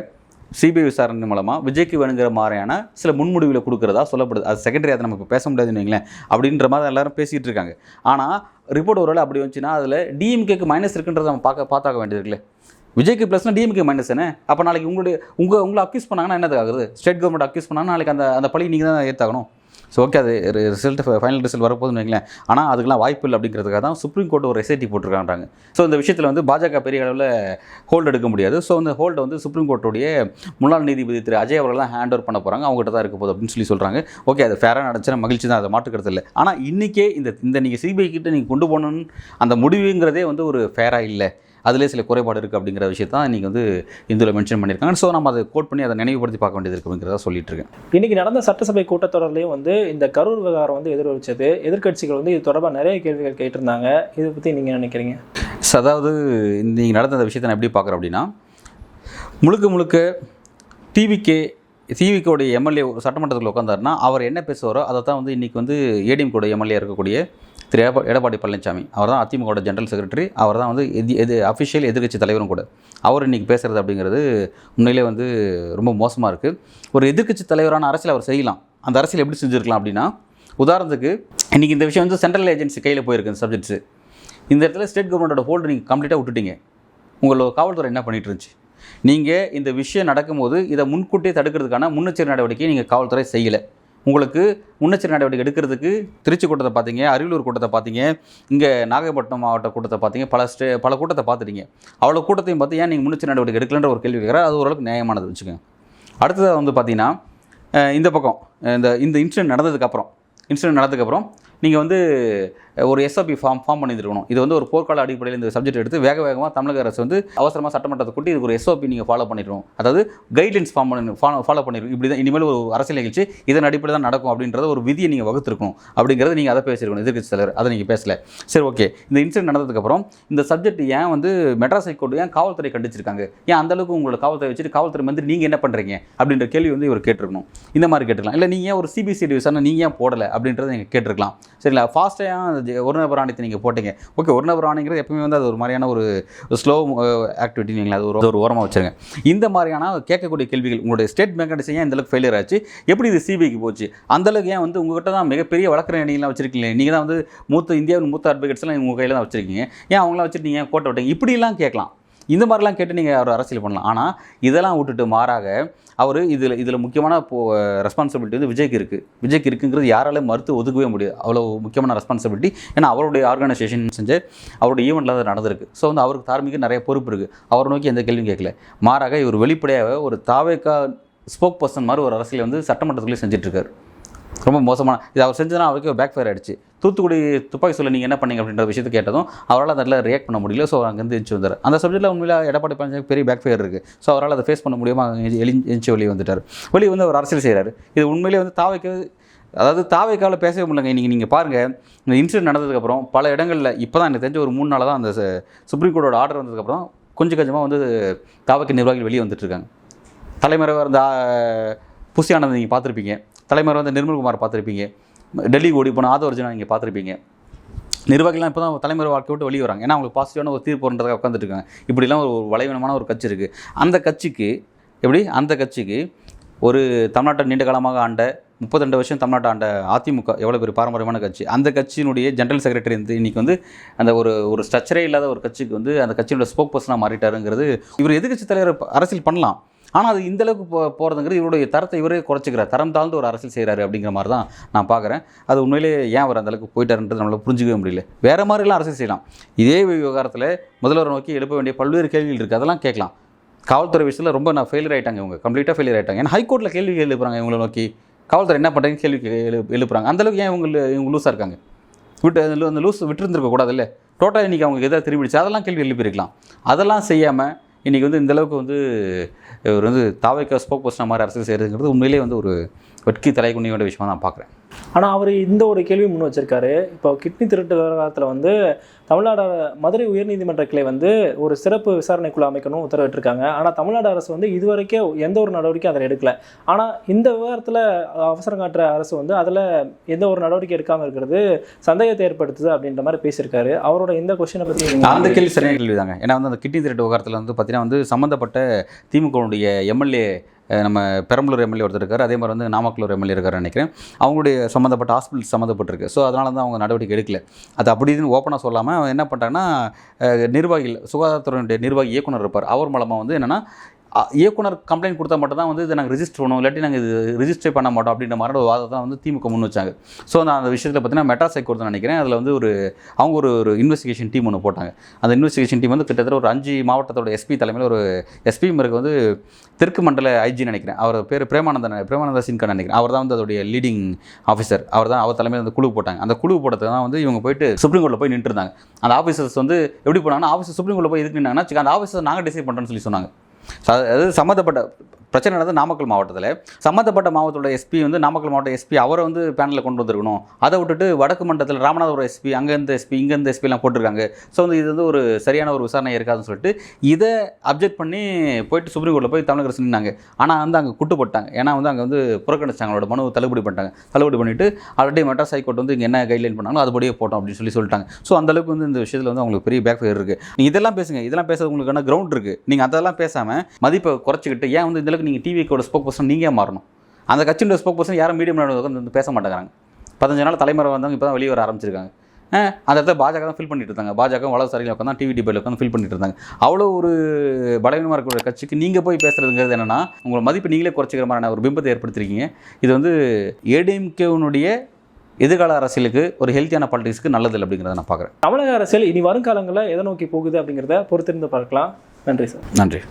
சிபிஐ விசாரணை மூலமாக விஜய்க்கு வேணுங்கிற மாதிரியான சில முன்முடிவில் கொடுக்குறதா சொல்லப்படுது. அது செகண்டரி, அதை நம்ம இப்போ பேச முடியாதுன்னு வைங்களேன். அப்படின்ற மாதிரி எல்லாரும் பேசிகிட்டு இருக்காங்க. ஆனால் ரிப்போர்ட் ஒருவேளை அப்படி வந்துச்சுன்னா அதில் டிஎம்கேக்கு மைனஸ் இருக்குன்றதை நம்ம பார்த்தாக்க வேண்டியது இருக்குல்ல. விஜய்க்கு ப்ளஸ்னா டிஎம்கே மைனஸ் என்ன? அப்போ நாளைக்கு உங்களை அக்யூஸ் பண்ணாங்கன்னா என்னது ஆகுது? ஸ்டேட் கவர்மெண்ட் அக்யூஸ் பண்ணாங்கன்னா நாளைக்கு அந்த பழி நீங்கள் தான் ஏற்றாகணும். ஸோ ஓகே, அது ரிசல்ட் ஃபைனல் ரிசல்ட் வரப்போகுதுன்னு வைங்களேன். ஆனால் அதுக்கெல்லாம் வாய்ப்பு இல்லை அப்படிங்கிறதுக்காக தான் சுப்ரீம் கோர்ட் ஒரு எஸ்ஐடி போட்டிருக்காங்க. ஸோ இந்த விஷயத்தில் வந்து பாஜக பெரிய அளவில் ஹோல்டு எடுக்க முடியாது. ஸோ இந்த ஹோல்டை வந்து சுப்ரீம் கோர்ட்டுடைய முன்னாள் நீதிபதி திரு அஜய் அவர்கள் தான் ஹேண்ட் ஓவர் பண்ண போகிறாங்க. அவங்ககிட்ட தான் இருக்க போகுது அப்படின்னு சொல்கிறாங்க. ஓகே, அது ஃபேராக நடந்துச்சுன்னா மகிழ்ச்சி தான், அதை மாற்றுக்கிறது இல்லை. ஆனால் இன்றைக்கே இந்த நீங்கள் சிபிஐ கிட்ட நீங்கள் கொண்டு போகணுன்னு அந்த முடிவுங்கிறதே வந்து ஒரு ஃபேராக இல்லை, அதிலே சில குறைபாடு இருக்குது அப்படிங்கிற விஷயத்தை தான் இன்றைக்கி வந்து இதில் மென்ஷன் பண்ணியிருக்காங்க. ஸோ நம்ம அதை கோட் பண்ணி அதை நினைவுபடுத்தி பார்க்க வேண்டியது இருக்குது அப்படிங்கிறத சொல்லிட்டு இருக்கேன். இன்றைக்கி நடந்த சட்டசபை கூட்டத்தொடர்லையும் வந்து இந்த கரூர் விவகாரம் வந்து எதிரொலிச்சது. எதிர்க்கட்சிகள் வந்து இது தொடர்பாக நிறைய கேள்விகள் கேட்டிருந்தாங்க. இதை பற்றி நீங்கள் நினைக்கிறீங்க? அதாவது நீங்கள் நடந்த அந்த விஷயத்தை நான் எப்படி பார்க்குறேன் அப்படின்னா, முழுக்க டிவிக்கோடைய எம்எல்ஏ சட்டமன்றத்தில் உட்காந்தாருன்னா அவர் என்ன பேசுவாரோ அதை தான் வந்து இன்றைக்கி வந்து ஏடிஎம்கோட எம்எல்ஏ இருக்கக்கூடிய திரு எடப்பாடி பழனிசாமி, அவர் தான் அதிமுகவோட ஜெனரல் செக்ரட்டரி, அவர் தான் வந்து அஃபிஷியல் எதிர்க்கட்சி தலைவரும் கூட. அவர் இன்றைக்கி பேசுகிறது அப்படிங்கிறது உண்மையிலே வந்து ரொம்ப மோசமாக இருக்குது. ஒரு எதிர்க்கட்சி தலைவரான அரசியல் அவர் செய்யலாம். அந்த அரசியல் எப்படி செஞ்சுருக்கலாம் அப்படின்னா, உதாரணத்துக்கு இன்றைக்கி இந்த விஷயம் வந்து சென்ட்ரல் ஏஜென்சி கையில் போயிருக்கு. இந்த சப்ஜெக்ட்ஸு இந்த இடத்துல ஸ்டேட் கவர்மெண்ட்டோட ஹோல்டு நீங்கள் கம்ப்ளீட்டாக விட்டுட்டீங்க. உங்களோட காவல்துறை என்ன பண்ணிகிட்டு இருந்துச்சு? நீங்கள் இந்த விஷயம் நடக்கும்போது இதை முன்கூட்டியே தடுக்கிறதுக்கான முன்னெச்சரிக்கை நடவடிக்கையை நீங்கள் காவல்துறை செய்யலை. உங்களுக்கு முன்னெச்சரிக்கை நடவடிக்கை எடுக்கிறதுக்கு திருச்சி கூட்டத்தை பார்த்தீங்க, அரியலூர் கூட்டத்தை பார்த்தீங்க, இங்கே நாகப்பட்டினம் மாவட்ட கூட்டத்தை பார்த்தீங்க, பல கூட்டத்தை பார்த்துட்டீங்க. அவ்வளோ கூட்டத்தையும் பார்த்து ஏன் நீங்கள் முன்னெச்சரிக்கை நடவடிக்கை எடுக்கலன்ற ஒரு கேள்வி கேட்குறாரு. அது ஓரளவுக்கு நியாயமானது வச்சுக்கோங்க. அடுத்ததாக வந்து பார்த்தீங்கன்னா, இந்த பக்கம் இந்த இன்சிடென்ட் நடந்ததுக்கப்புறம் நீங்கள் வந்து ஒரு எஸ்ஓபி ஃபார்ம் பண்ணியிருக்கணும். இது வந்து ஒரு போர்க்கால அடிப்படையில் இந்த சப்ஜெக்ட் எடுத்து வேகமாக தமிழக அரசு வந்து அவசரமாக சட்டமன்றத்தை கூட்டி இது ஒரு எஸ்ஓபி நீங்கள் ஃபாலோ பண்ணிடணும். அதாவது கைட்லைன்ஸ் ஃபாலோ பண்ணிருக்கணும். இப்படி தான் இனிமேல் ஒரு அரசியல் நிகழ்ச்சி இதன் அடிப்படையில் தான் நடக்கும் அப்படின்றத ஒரு விதியை நீங்கள் வகுத்திருக்கணும். அப்படிங்கிறது நீங்கள் அதை பேசியிருக்கணும், எதிர்க்கட்சி தலைவர். அதை நீங்கள் பேசலை. சரி, ஓகே. இந்த இன்சிடென்ட் நடந்ததுக்கப்புறம் இந்த சப்ஜெக்ட் ஏன் வந்து மெட்ராஸ் ஹைகோர்ட் ஏன் காவல்துறை கண்டிச்சிருக்காங்க? ஏன் அந்தளவுக்கு உங்களோட காவல்துறை வச்சுட்டு காவல்துறை வந்து நீங்கள் என்ன பண்ணுறீங்க அப்படின்ற கேள்வி வந்து இவர் கேட்டிருக்கணும். இந்த மாதிரி கேட்டுருக்கலாம். இல்லை நீங்கள் ஒரு சிபிசிஐடி விசாரணை நீங்கள் ஏன் போடலை அப்படின்றத நீங்கள் கேட்டிருக்கலாம். சரிங்களா? ஃபாஸ்ட்டாக ஒரு நபர் ஆணையத்தை நீங்கள் போட்டீங்க. ஓகே, ஒரு நபர் ஆணைங்கிறது எப்பவுமே வந்து அது ஒரு மாதிரியான ஒரு ஸ்லோ ஆக்டிவிட்டி. நீங்கள் அது ஒரு ஓரமாக வச்சுருங்க. இந்த மாதிரியான கேட்கக்கூடிய கேள்விகள், உங்களுடைய ஸ்டேட் மெக்கானிசம் ஏன் இந்தளவுக்கு ஃபெயிலியர் ஆச்சு, எப்படி இது சிபிஐக்கு போச்சு, அந்தளவுக்கு ஏன் வந்து உங்கள்கிட்ட தான் மிகப்பெரிய வழக்கறிஞர் அணிகள்லாம் வச்சிருக்கீங்க, நீங்கள் தான் வந்து இந்தியாவின் மூத்த அட்வொகேட்ஸ்லாம் உங்கள் கையில் தான் வச்சுருக்கீங்க, ஏன் அவங்களாம் வச்சுட்டு நீங்கள் கோட்டை விட்டீங்க, இப்படிலாம் கேட்கலாம். இந்த மாதிரிலாம் கேட்டு நீங்கள் அவர் அரசியல் பண்ணலாம். ஆனால் இதெல்லாம் விட்டுட்டு மாறாக அவர் இதில் முக்கியமான ரெஸ்பான்சிபிலிட்டி வந்து விஜய்க்கு இருக்குங்கிறது யாராலும் மறுத்து ஒதுக்கவே முடியாது. அவ்வளோ முக்கியமான ரெஸ்பான்சிபிலிட்டி. ஏன்னா அவருடைய ஆர்கனைசேஷன் செஞ்சு அவருடைய ஈவெண்ட்டில் அது நடந்திருக்கு. ஸோ வந்து அவருக்கு தார்மீக நிறைய பொறுப்பு இருக்குது. அவரை நோக்கி எந்த கேள்வியும் கேட்கல. மாறாக இவர் வெளிப்படையாக ஒரு தாவேக்கா ஸ்போக் பர்சன் மாதிரி ஒரு அரசியல் வந்து சட்டமன்றத்துக்குள்ளே செஞ்சுட்ருக்காரு. ரொம்ப மோசமான இது அவர் செஞ்சதுனா அவருக்கு பேக் ஃபயர் ஆகிடுச்சு. தூத்துக்குடி துப்பாக்கி சொல்ல நீங்கள் என்ன பண்ணீங்க அப்படின்ற விஷயத்தை கேட்டதும் அவரால் அதில் ரியாக்ட் பண்ண முடியல. ஸோ அங்கேருந்து எழுச்சி வந்தார். அந்த சப்ஜெக்ட்டில் உண்மையில எடப்பாடி பழனிசாமி பெரிய பேக் ஃபயர் இருக்குது. ஸோ அவரால் அதை ஃபேஸ் பண்ண முடியாமல் எழுச்சி வெளியே வந்துட்டார். வெளியே வந்து அவர் அரசியல் செய்கிறார். இது உண்மையிலே வந்து தாவைக்காவில் பேசவே முடியலங்க. இன்றைக்கி நீங்கள் பாருங்கள், இந்த இன்சிடென்ட் நடந்ததுக்கப்புறம் பல இடங்களில் இப்போ தான் எனக்கு தெரிஞ்ச ஒரு 3 நாளாக தான் அந்த சுப்ரீம் கோர்ட்டோட ஆர்டர் வந்ததுக்கப்புறம் கொஞ்சமாக வந்து தாவைக்க நிர்வாகிகள் வெளியே வந்துட்டுருக்காங்க. தலைமறைவாக இருந்த புசி ஆனந்த் நீங்கள் பார்த்துருப்பீங்க. தலைமறைவாக வந்து நிர்மல்குமார் பார்த்துருப்பீங்க. டெல்லி ஓடி போன ஆதவர்ஜனா நீங்கள் பார்த்துருப்பீங்க. நிர்வாகிகள்லாம் இப்போ தான் தலைமுறை வாழ்க்கை விட்டு வெளியே வராங்க. ஏன்னா அவங்களுக்கு பாசிட்டிவான ஒரு தீர்ப்பு பண்ணுறதுக்காக உட்காந்துட்டு இருக்காங்க. இப்படிலாம் ஒரு வலைவீனமான ஒரு கட்சி இருக்குது. அந்த கட்சிக்கு ஒரு தமிழ்நாட்டை நீண்ட காலமாக ஆண்ட 32 வருஷம் தமிழ்நாட்டை ஆண்ட அதிமுக எவ்வளோ பெரிய பாரம்பரியமான கட்சி, அந்த கட்சியினுடைய ஜென்ரல் செக்ரட்டரி வந்து இன்றைக்கி வந்து அந்த ஒரு ஸ்ட்ரக்சரே இல்லாத ஒரு கட்சிக்கு வந்து அந்த கட்சியோட ஸ்போக் பர்சனாக மாறிட்டாருங்கிறது. இவர் எதிர்க்கட்சி தலைவர் அரசியல் பண்ணலாம். ஆனால் அது இந்தளவுக்கு போகிறதுங்கிறது இவருடைய தரத்தை இவரே குறைச்சிக்கிறார். தரம் தாழ்ந்து ஒரு அரசியல் செய்கிறாரு அப்படிங்கிற மாதிரி தான் நான் பார்க்குறேன். அது உண்மையிலே ஏன் அவர் அந்தளவுக்கு போயிட்டாருன்றது நம்மளால் புரிஞ்சிக்கவே முடியல. வேறு மாதிரிலாம் அரசியல் செய்யலாம். இதே விவகாரத்தில் முதல்வரை நோக்கி எழுப்ப வேண்டிய பல்வேறு கேள்விகள் இருக்குது. அதெல்லாம் கேட்கலாம். காவல்துறை விஷயத்தில் ரொம்ப ஃபெயிலியர் ஆகிட்டாங்க. இவங்க கம்ப்ளீட்டாக ஃபெயிலியர் ஆகிட்டாங்க. ஏன்னா ஹைகோர்ட்டில் கேள்வி எழுப்புறாங்க இவங்களை நோக்கி. காவல்துறை என்ன பண்ணுறீங்க கேள்வி எழுப்புறாங்க. அந்தளவுக்கு ஏன் இவங்க லூஸாக இருக்காங்க? அந்த லூஸ் விட்டுருந்துருக்க கூடாது இல்லை, டோட்டலாக இன்றைக்கி அவங்க எதாவது திரும்பிடுச்சு அதெல்லாம் கேள்வி எழுப்பியிருக்கலாம். அதெல்லாம் செய்யாமல் இன்றைக்கி வந்து இந்தளவுக்கு வந்து ஒரு வந்து தாவேக்கா ஸ்போக் பர்சன் மாதிரி அரசியல் செய்கிறதுங்கிறது உண்மையிலே வந்து ஒரு வெட்கி தலைக்குனியோட விஷயமாக நான் பார்க்குறேன். ஆனால் அவர் இந்த ஒரு கேள்வி முன் வச்சிருக்காரு. இப்போ கிட்னி திருட்டு விவகாரத்தில் வந்து தமிழ்நாடு மதுரை உயர்நீதிமன்ற கிளை வந்து ஒரு சிறப்பு விசாரணைக்குழு அமைக்கணும் உத்தரவிட்டிருக்காங்க. ஆனால் தமிழ்நாடு அரசு வந்து இதுவரைக்கும் எந்த ஒரு நடவடிக்கையும் அதில் எடுக்கல. ஆனால் இந்த விவகாரத்தில் அவசரம் காட்டுற அரசு வந்து அதில் எந்த ஒரு நடவடிக்கை எடுக்காமல் இருக்கிறது சந்தேகத்தை ஏற்படுத்துது அப்படின்ற மாதிரி பேசியிருக்காரு. அவரோட இந்த கொஸ்டினை பற்றி அந்த கேள்வி சரியான கேள்வி தாங்க. ஏன்னா வந்து அந்த கிட்னி திருட்டு விவகாரத்தில் வந்து பார்த்தீங்கன்னா வந்து சம்மந்தப்பட்ட திமுகவுடைய எம்எல்ஏ நம்ம பெரம்பலூர் எம்எல்ஏ ஒருத்தர் இருக்கார், அதே மாதிரி வந்து நாமக்கல் எம்எல்ஏ இருக்காருன்னு நினைக்கிறேன். அவங்களுடைய சம்மந்தப்பட்ட ஹாஸ்பிட்டல் சம்மந்தப்பட்டிருக்கு. ஸோ அதனால தான் அவங்க நடவடிக்கை எடுக்கல. அது அப்படி இதுன்னு ஓப்பனாக சொல்லாமல் என்ன பண்ணிட்டாங்கன்னா, நிர்வாகிகள் சுகாதாரத்துறையினுடைய நிர்வாகி இயக்குனர் இருப்பார், அவர் மூலமாக வந்து என்னென்னா இயக்குனர் கம்ப்ளைண்ட் கொடுத்தா மட்டும் தான் வந்து இதை நாங்கள் ரிஜிஸ்டர் பண்ணுவோம், இல்லாட்டி நாங்கள் இது ரிஜிஸ்டர் பண்ண மாட்டோம் அப்படின்ற மாதிரி ஒரு வாதத்தை வந்து திமுக முன் வச்சாங்க. ஸோ நான் அந்த விஷயத்தில் பார்த்தீங்கன்னா மெட்ராஸ் ஹைகோர்ட் நினைக்கிறேன், அதில் வந்து அவங்க ஒரு இன்வெஸ்டிகேஷன் டீம் ஒன்று போட்டாங்க. அந்த இன்வெஸ்டிகேஷன் டீம் வந்து கிட்டத்தட்ட ஒரு 5 மாவட்டத்தோட எஸ்பி தலைமையில் ஒரு எஸ்பி இருக்கு வந்து தெற்கு மண்டல ஐஜி நினைக்கிறேன், அவர் பேர் பிரேமானந்தா சின்கா நினைக்கிறேன், அவர் தான் வந்து அதோடைய லீடிங் ஆஃபீஸர். அவர் தலைமையில் அந்த குழு போட்டாங்க. அந்த குழு போட்டது தான் வந்து இவங்க போயிட்டு சுப்ரீம் கோர்ட்டில் போய் நின்று இருந்தாங்க. அந்த ஆஃபீஸர்ஸ் வந்து எப்படி போனாங்கன்னா, ஆஃபீஸர் சுப்ரீம் கோர்ட்டில் போய் எதுக்கு நின்னாங்கன்னா, அந்த ஆஃபீஸர் நாங்கள் டிசைட் பண்ணுறோன்னு சொல்லி சொன்னாங்க. அதாவது சம்மந்தப்பட்ட பிரச்சனை நடந்தது நாமக்கல் மாவட்டத்தில். சம்மந்தப்பட்ட மாவட்டத்தோட எஸ்பி வந்து நாமக்கல் மாவட்ட எஸ்பி அவரை வந்து பேனலில் கொண்டு வந்திருக்கணும். அதை விட்டுட்டு வடக்கு மண்டலத்தில் ராமநாதபுரம் எஸ்பி அங்கேருந்து எஸ்பி இங்கேருந்து எஸ்பிலாம் போட்டிருக்காங்க. ஸோ வந்து இது வந்து ஒரு சரியான ஒரு விசாரணை இருக்காதுன்னு சொல்லிட்டு இதை அப்ஜெக்ட் பண்ணி போயிட்டு சுப்ரீம் கோர்ட்டில் போய் தமிழக அரசு நின்னாங்க. ஆனால் வந்து அங்கே குட்டு போட்டாங்க. ஏன்னா வந்து அங்கே வந்து புறக்கணிச்சாங்க, அவங்களோட மனு தள்ளுபடி பண்ணிட்டு ஆல்ரெடி மெட்ராஸ் ஹைகோர்ட் வந்து இங்கே என்ன கைட்லைன் பண்ணாங்களோ அதுபடியே போட்டோம் அப்படின்னு சொல்லிட்டாங்க. ஸோ அந்தளவுக்கு வந்து இந்த விஷயத்தில் வந்து அவங்களுக்கு பெரிய பேக் ஃபயர் இருக்குது. நீங்கள் இதெல்லாம் பேசுங்க, இதெல்லாம் பேசுறது உங்களுக்கான கிரவுண்ட் இருக்குது. நீங்கள் அதெல்லாம் பேசாமல் மதிப்பை குறைச்சிக்கிட்டு ஏன் வந்து இந்தளவுக்கு நீங்கள் டிவிக்கோட ஸ்போக் பர்சன் நீங்கள் மாறணும்? அந்த கட்சியோட ஸ்போக் பர்சன் யாரும் மீடியம் வந்து பேச மாட்டேங்கிறாங்க. 15 நாள் தலைமுறை வந்தவங்க இப்போ தான் வெளியே வர ஆரம்பிச்சிருக்காங்க. அந்த இடத்துல பாஜக தான் ஃபில் பண்ணிட்டு இருந்தாங்க. பாஜக வலதுசாரியில் உட்காந்து டிவி டிபேட்டில் உட்காந்து ஃபில் பண்ணிட்டு இருந்தாங்க. அவ்வளோ ஒரு பலவீனமாக இருக்கிற கட்சிக்கு நீங்கள் போய் பேசுகிறதுங்கிறது என்னென்னா, உங்களை மதிப்பு நீங்களே குறைச்சிக்கிற மாதிரியான ஒரு பிம்பத்தை ஏற்படுத்திருக்கீங்க. இது வந்து ஏடிஎம்கேனுடைய எதிர்கால அரசியலுக்கு ஒரு ஹெல்த்தியான பாலிடிக்ஸ்க்கு நல்லது அப்படிங்கிறத நான் பார்க்குறேன். தமிழக அரசியல் இனி வருங்காலங்களில் எதை நோக்கி போகுது அப்படிங்கிறத பொறுத்திருந்து பார்க்கலாம். நன்றி சார். நன்றி.